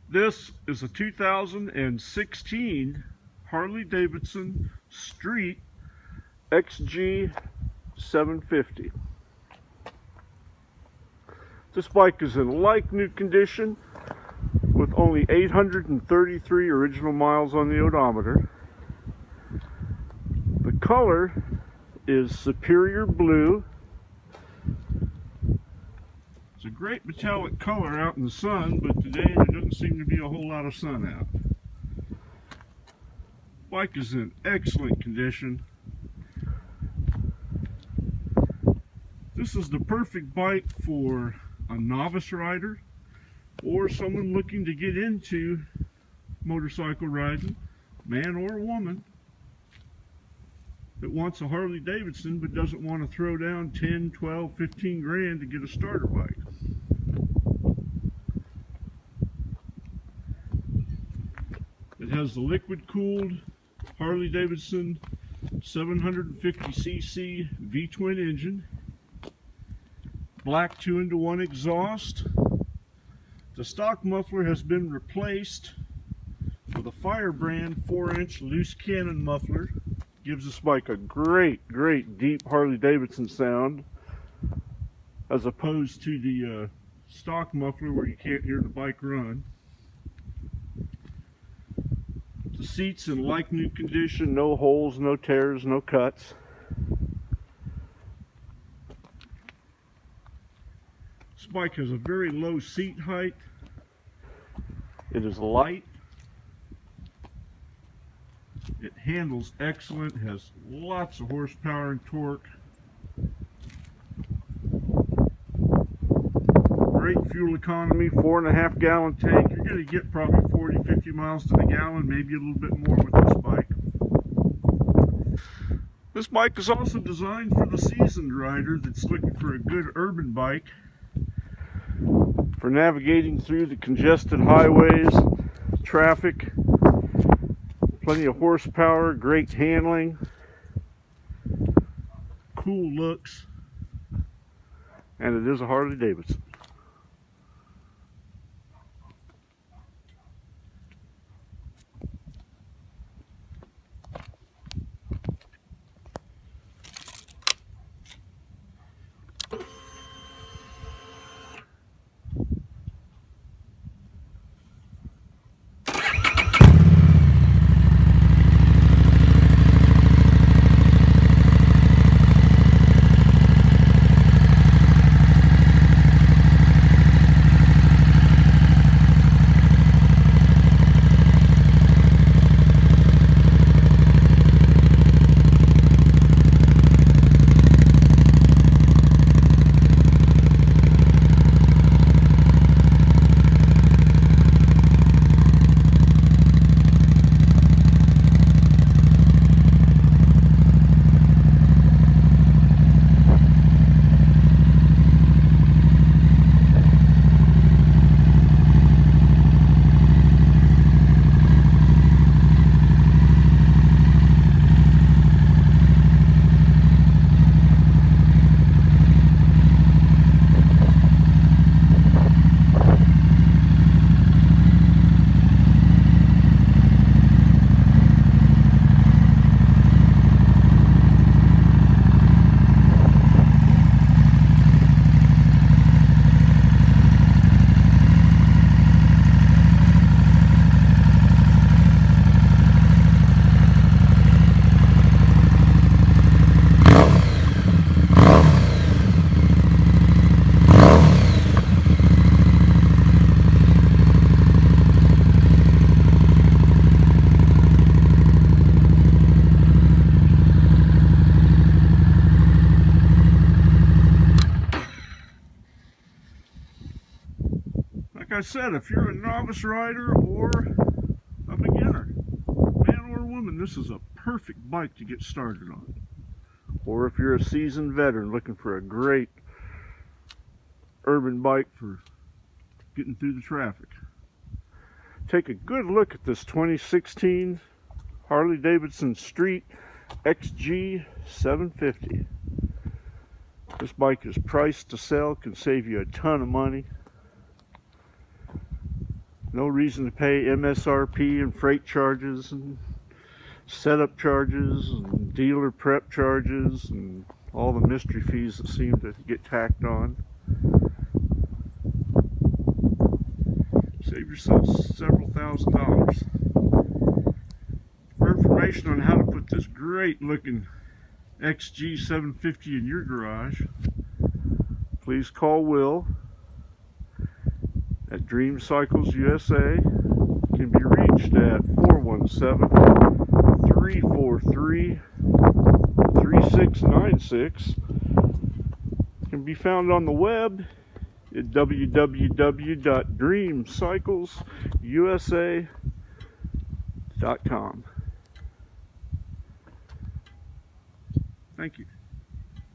This is a 2016 Harley Davidson Street XG750. This bike is in like new condition with only 833 original miles on the odometer. The color is Superior Blue. It's a great metallic color out in the sun, but today there doesn't seem to be a whole lot of sun out. Bike is in excellent condition. This is the perfect bike for a novice rider or someone looking to get into motorcycle riding, man or woman, that wants a Harley Davidson but doesn't want to throw down 10, 12, 15 grand to get a starter bike. It has the liquid cooled Harley Davidson 750cc V-Twin engine, black 2-into-1 exhaust. The stock muffler has been replaced with a Firebrand 4-inch loose cannon muffler. Gives this bike a great deep Harley Davidson sound, as opposed to the stock muffler where you can't hear the bike run. The seats in like new condition, no holes, no tears, no cuts. This bike has a very low seat height. It is light. It handles excellent, has lots of horsepower and torque. Great fuel economy, 4.5 gallon tank. You're going to get probably 40, 50 miles to the gallon, maybe a little bit more with this bike. This bike is also designed for the seasoned rider that's looking for a good urban bike for navigating through the congested highways, traffic. Plenty of horsepower, great handling, cool looks, and it is a Harley Davidson. Like I said, if you're a novice rider or a beginner, man or woman, this is a perfect bike to get started on. Or if you're a seasoned veteran looking for a great urban bike for getting through the traffic. Take a good look at this 2016 Harley Davidson Street XG750. This bike is priced to sell, can save you a ton of money. No reason to pay MSRP and freight charges and setup charges and dealer prep charges and all the mystery fees that seem to get tacked on. Save yourself several $1,000s. For information on how to put this great looking XG750 in your garage, please call Will at Dream Cycles USA. Can be reached at 417-343-3696. Can be found on the web at www.dreamcyclesusa.com. Thank you.